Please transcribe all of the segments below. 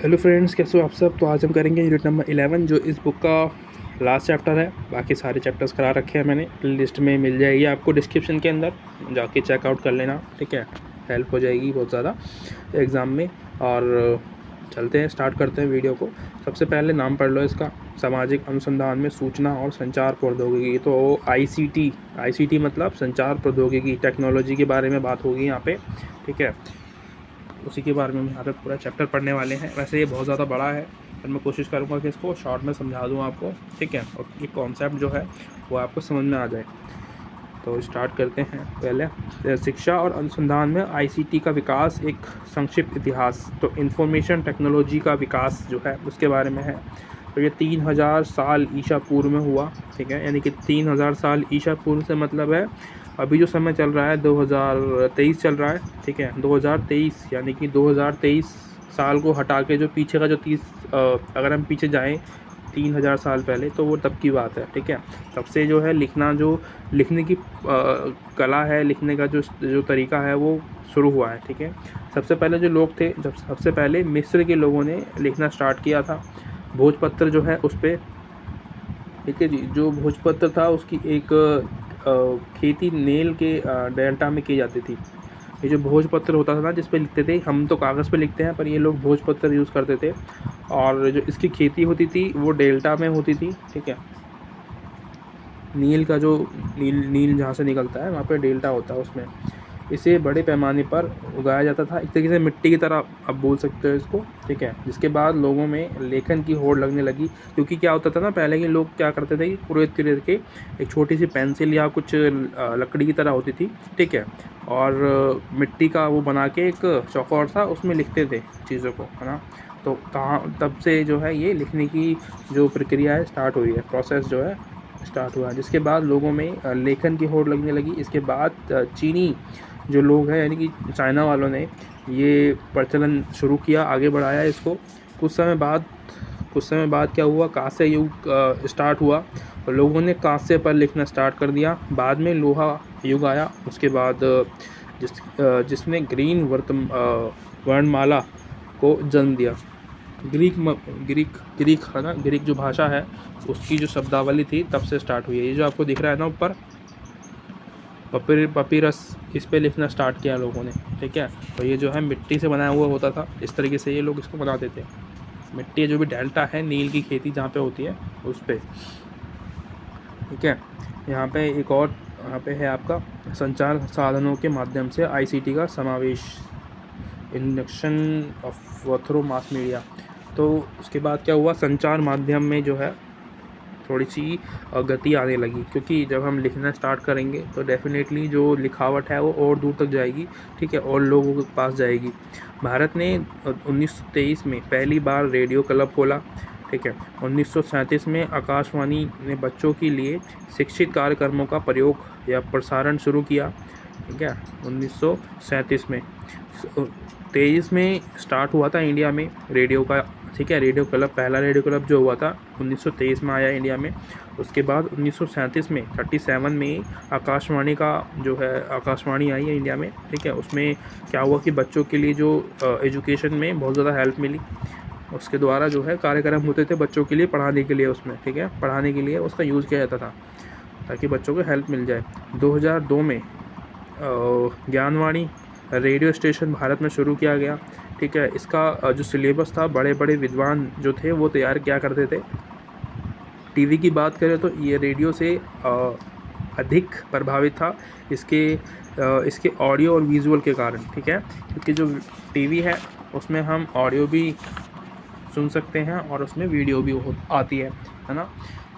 Hello friends, कैसे हो आप सब। तो आज हम करेंगे यूनिट नंबर 11 जो इस बुक का लास्ट चैप्टर है। बाकी सारे चैप्टर्स करा रखे हैं मैंने, लिस्ट में मिल जाएगी आपको डिस्क्रिप्शन के अंदर, जाके चेकआउट कर लेना। ठीक है, हेल्प हो जाएगी बहुत ज़्यादा एग्ज़ाम में। और चलते हैं, स्टार्ट करते हैं वीडियो को। सबसे पहले नाम पढ़ लो इसका, सामाजिक अनुसंधान में सूचना और संचार प्रौद्योगिकी। तो आईसीटी मतलब संचार प्रौद्योगिकी, टेक्नोलॉजी के बारे में बात होगी यहाँ पे। ठीक है, उसी के बारे में हम यहाँ पे पूरा चैप्टर पढ़ने वाले हैं। वैसे ये बहुत ज़्यादा बड़ा है, पर मैं कोशिश करूँगा कि इसको शॉर्ट में समझा दूँ आपको। ठीक है, और ये कॉन्सेप्ट जो है वो आपको समझ में आ जाए। तो स्टार्ट करते हैं। पहले शिक्षा और अनुसंधान में आईसीटी का विकास, एक संक्षिप्त इतिहास। तो इंफॉर्मेशन टेक्नोलॉजी का विकास जो है उसके बारे में है। तो ये 3000 साल ईसा पूर्व में हुआ। ठीक है, यानी कि 3000 साल ईसा पूर्व से मतलब है अभी जो समय चल रहा है 2023 चल रहा है। ठीक है, 2023 यानी कि 2023 साल को हटा के जो पीछे का जो 30 अगर हम पीछे जाएं 3000 साल पहले, तो वो तब की बात है। ठीक है, तब से जो है लिखने की कला है, लिखने का जो तरीका है वो शुरू हुआ है। ठीक है, सबसे पहले जो लोग थे, जब सबसे पहले मिस्र के लोगों ने लिखना स्टार्ट किया था। भोजपत्र जो है उस पर, ठीक है जी, जो भोजपत्र था उसकी एक खेती नील के डेल्टा में की जाती थी। ये जो भोजपत्र होता था ना, जिस पे लिखते थे, हम तो कागज़ पे लिखते हैं पर ये लोग भोजपत्र यूज़ करते थे। और जो इसकी खेती होती थी वो डेल्टा में होती थी। ठीक है, नील का जो नील जहाँ से निकलता है वहाँ पे डेल्टा होता है, उसमें इसे बड़े पैमाने पर उगाया जाता था, एक तरीके से मिट्टी की तरह आप बोल सकते हो इसको। ठीक है, जिसके बाद लोगों में लेखन की होड़ लगने लगी। क्योंकि क्या होता था ना, पहले के लोग क्या करते थे कि कुरेद के एक छोटी सी पेंसिल या कुछ लकड़ी की तरह होती थी। ठीक है, और मिट्टी का वो बना के एक चौकोर सा उसमें लिखते थे चीज़ों को, है ना। तो कहाँ तब से जो है ये लिखने की जो प्रक्रिया है स्टार्ट हुई है, प्रोसेस जो है स्टार्ट हुआ, जिसके बाद लोगों में लेखन की होड़ लगने लगी। इसके बाद चीनी जो लोग हैं, यानी कि चाइना वालों ने ये प्रचलन शुरू किया, आगे बढ़ाया इसको। कुछ समय बाद क्या हुआ, कांस्य युग स्टार्ट हुआ और लोगों ने कांस्य पर लिखना स्टार्ट कर दिया। बाद में लोहा युग आया, उसके बाद जिसने वर्णमाला को जन्म दिया। ग्रीक है ना, ग्रीक जो भाषा है उसकी जो शब्दावली थी तब से स्टार्ट हुई है। ये जो आपको दिख रहा है ना ऊपर, पपीरस, इस पे लिखना स्टार्ट किया लोगों ने। ठीक है, तो ये जो है मिट्टी से बनाया हुआ होता था, इस तरीके से ये लोग इसको बनाते थे। मिट्टी जो भी डेल्टा है, नील की खेती जहाँ पे होती है उस पर। ठीक है, यहाँ पे एक और यहाँ पे है आपका संचार साधनों के माध्यम से आईसीटी का समावेश, induction of through mass media. तो उसके बाद क्या हुआ, संचार माध्यम में जो है थोड़ी सी गति आने लगी, क्योंकि जब हम लिखना स्टार्ट करेंगे तो डेफिनेटली जो लिखावट है वो और दूर तक जाएगी। ठीक है, और लोगों के पास जाएगी। भारत ने 1923 में पहली बार रेडियो क्लब खोला। ठीक है, 1937 में आकाशवाणी ने बच्चों के लिए शिक्षित कार्यक्रमों का प्रयोग या प्रसारण शुरू किया। ठीक है, 1937 में 23 में स्टार्ट हुआ था इंडिया में रेडियो का। ठीक है, रेडियो क्लब, पहला रेडियो क्लब जो हुआ था 1923 में आया इंडिया में। उसके बाद 1937 में 37 में आकाशवाणी का जो है आकाशवाणी आई है इंडिया में। ठीक है, उसमें क्या हुआ कि बच्चों के लिए जो एजुकेशन में बहुत ज़्यादा हेल्प मिली। उसके द्वारा जो है कार्यक्रम होते थे बच्चों के लिए पढ़ाने के लिए, उसमें ठीक है पढ़ाने के लिए उसका यूज़ किया जाता था ताकि बच्चों को हेल्प मिल जाए। 2002 में ज्ञानवाणी रेडियो स्टेशन भारत में शुरू किया गया। ठीक है, इसका जो सिलेबस था, बड़े बड़े विद्वान जो थे वो तैयार किया करते थे। टीवी की बात करें तो ये रेडियो से अधिक प्रभावित था इसके ऑडियो और विजुअल के कारण। ठीक है, क्योंकि जो टीवी है उसमें हम ऑडियो भी सुन सकते हैं और उसमें वीडियो भी आती है ना।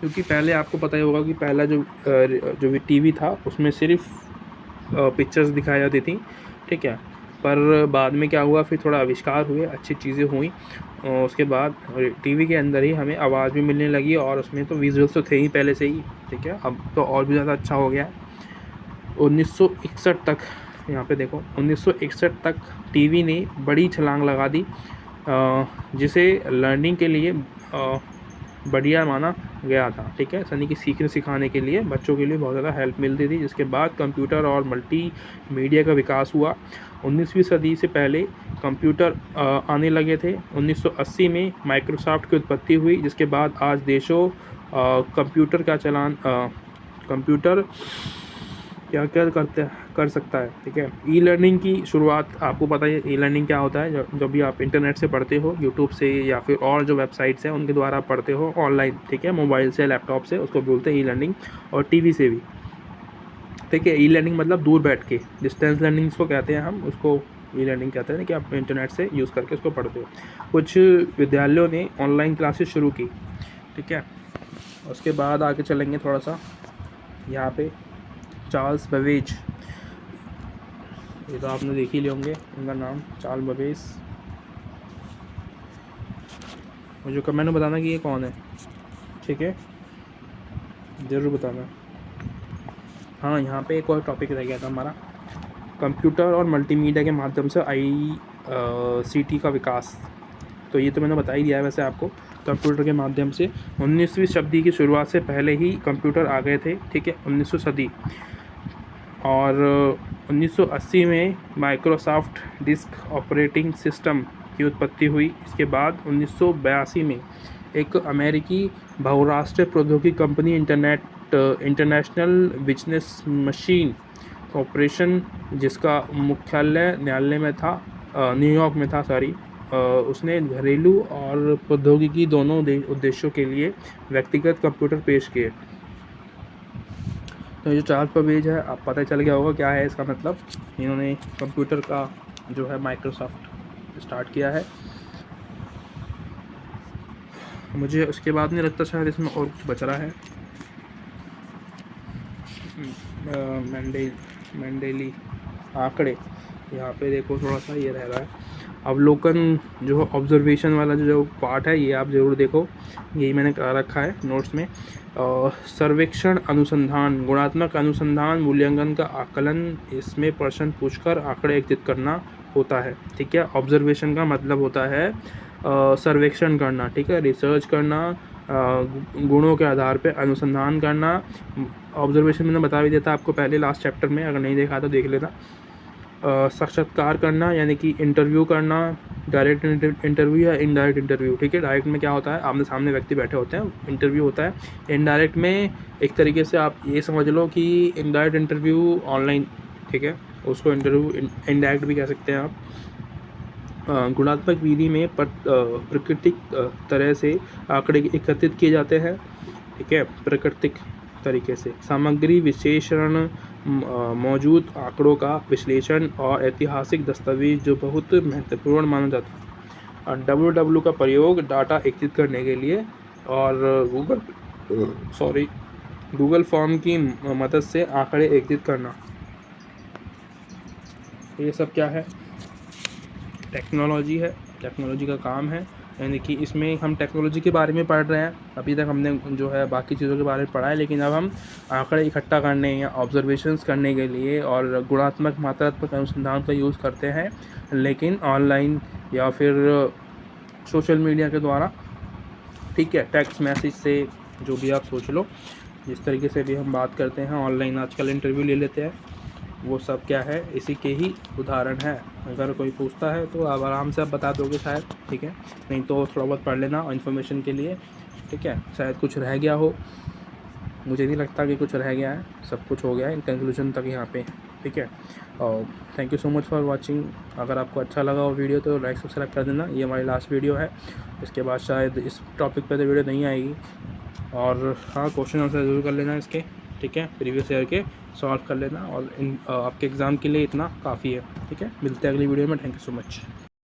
क्योंकि पहले आपको पता ही होगा कि पहला जो टीवी था उसमें सिर्फ पिक्चर्स दिखाई जाती थी। ठीक है, पर बाद में क्या हुआ, फिर थोड़ा आविष्कार हुए, अच्छी चीज़ें हुई। उसके बाद टीवी के अंदर ही हमें आवाज़ भी मिलने लगी और उसमें तो विजुअल्स तो थे ही पहले से ही। ठीक है, अब तो और भी ज़्यादा अच्छा हो गया। 1961 तक, यहाँ पे देखो, 1961 तक टीवी ने बड़ी छलांग लगा दी, जिसे लर्निंग के लिए बढ़िया माना गया था। ठीक है, सनी की सीखने सिखाने के लिए बच्चों के लिए बहुत ज़्यादा हेल्प मिलती थी। जिसके बाद कंप्यूटर और मल्टीमीडिया का विकास हुआ। 19वीं सदी से पहले कंप्यूटर आने लगे थे। 1980 में माइक्रोसॉफ्ट की उत्पत्ति हुई, जिसके बाद आज देशों कंप्यूटर का चलान कंप्यूटर क्या क्या कर सकता है। ठीक है, ई लर्निंग की शुरुआत, आपको पता है ई लर्निंग क्या होता है। जब भी आप इंटरनेट से पढ़ते हो, यूट्यूब से या फिर और जो वेबसाइट्स हैं उनके द्वारा आप पढ़ते हो ऑनलाइन, ठीक है, मोबाइल से, लैपटॉप से, उसको बोलते हैं ई लर्निंग। और टीवी से भी, ठीक है। ई लर्निंग मतलब दूर बैठ के, डिस्टेंस लर्निंग उसको कहते हैं, हम उसको ई लर्निंग कहते हैं कि आप इंटरनेट से यूज़ करके उसको पढ़ते हो। कुछ विद्यालयों ने ऑनलाइन क्लासेस शुरू की। ठीक है, उसके बाद आगे चलेंगे थोड़ा सा। यहाँ पे चार्ल्स बेबेज, ये तो आपने देख ही लिए होंगे इनका नाम, चार्ल्स बेबेज। मुझे कमेंट में बताना कि ये कौन है, ठीक है, ज़रूर बताना। हाँ, यहाँ पे एक और टॉपिक रह गया था हमारा, कंप्यूटर और मल्टीमीडिया के माध्यम से ICT का विकास। तो ये तो मैंने बता ही दिया है वैसे आपको। कंप्यूटर के माध्यम से 19वीं शताब्दी की शुरुआत से पहले ही कंप्यूटर आ गए थे। ठीक है, 19वीं सदी। और 1980 में माइक्रोसॉफ्ट डिस्क ऑपरेटिंग सिस्टम की उत्पत्ति हुई। इसके बाद 1982 में एक अमेरिकी बहुराष्ट्रीय प्रौद्योगिकी company international business machine corporation, जिसका मुख्यालय न्यूयॉर्क में था, उसने घरेलू और प्रौद्योगिकी दोनों उद्देश्यों के लिए व्यक्तिगत कंप्यूटर पेश किए। तो ये जो चार्ल्स बेबेज है, आप पता चल गया होगा क्या है इसका मतलब। इन्होंने कंप्यूटर का जो है माइक्रोसॉफ्ट स्टार्ट किया है। मुझे उसके बाद नहीं लगता शायद इसमें और कुछ बच रहा है। मेंडेली आंकड़े, यहाँ पे देखो थोड़ा सा ये रह रहा है अवलोकन, जो ऑब्जर्वेशन वाला जो पार्ट है, ये आप ज़रूर देखो, यही मैंने करा रखा है नोट्स में। सर्वेक्षण, अनुसंधान, गुणात्मक अनुसंधान, मूल्यांकन का आकलन, इसमें प्रश्न पूछकर आंकड़े एकत्रित करना होता है। ठीक है, ऑब्जर्वेशन का मतलब होता है सर्वेक्षण करना, ठीक है, रिसर्च करना, गुणों के आधार पे अनुसंधान करना। ऑब्जर्वेशन मैंने बता भी दिया था आपको पहले लास्ट चैप्टर में, अगर नहीं देखा तो देख लेना। साक्षात्कार करना यानी कि इंटरव्यू करना, डायरेक्ट इंटरव्यू या इनडायरेक्ट इंटरव्यू। ठीक है, डायरेक्ट में क्या होता है, आमने सामने व्यक्ति बैठे होते हैं, इंटरव्यू होता है। इनडायरेक्ट में एक तरीके से आप ये समझ लो कि इनडायरेक्ट इंटरव्यू ऑनलाइन, ठीक है, उसको इंटरव्यू इनडायरेक्ट भी कह सकते हैं आप। गुणात्मक विधि में प्राकृतिक तरह से आंकड़े एकत्रित किए जाते हैं। ठीक है, प्राकृतिक तरीके से सामग्री विश्लेषण, मौजूद आंकड़ों का विश्लेषण और ऐतिहासिक दस्तावेज जो बहुत महत्वपूर्ण माना जाता है। WW का प्रयोग डाटा एकत्रित करने के लिए और गूगल फॉर्म की मदद से आंकड़े एकत्रित करना। ये सब क्या है, टेक्नोलॉजी है, टेक्नोलॉजी का काम है। यानी कि इसमें हम टेक्नोलॉजी के बारे में पढ़ रहे हैं। अभी तक हमने जो है बाकी चीज़ों के बारे में पढ़ा है, लेकिन अब हम आंकड़े इकट्ठा करने या ऑब्जर्वेशंस करने के लिए और गुणात्मक मात्रात्मक अनुसंधान का यूज़ करते हैं, लेकिन ऑनलाइन या फिर सोशल मीडिया के द्वारा। ठीक है, टेक्स्ट मैसेज से, जो भी आप सोच लो, जिस तरीके से भी हम बात करते हैं ऑनलाइन, आजकल इंटरव्यू ले लेते हैं, वो सब क्या है, इसी के ही उदाहरण है। अगर कोई पूछता है तो आप आराम से आप बता दोगे शायद, ठीक है, नहीं तो थोड़ा बहुत पढ़ लेना इन्फॉर्मेशन के लिए। ठीक है, शायद कुछ रह गया हो, मुझे नहीं लगता कि कुछ रह गया है, सब कुछ हो गया है कंक्लूजन तक यहाँ पे। ठीक है, और thank you so much for watching. अगर आपको अच्छा लगा वो वीडियो तो लाइक सब्सक्राइब कर देना। ये हमारी लास्ट वीडियो है, इसके बाद शायद इस टॉपिक पर तो वीडियो नहीं आएगी। और हाँ, क्वेश्चन आंसर ज़रूर कर लेना इसके, ठीक है, प्रीवियस ईयर के सॉल्व कर लेना, और आपके एग्ज़ाम के लिए इतना काफ़ी है। ठीक है, मिलते हैं अगली वीडियो में। Thank you so much.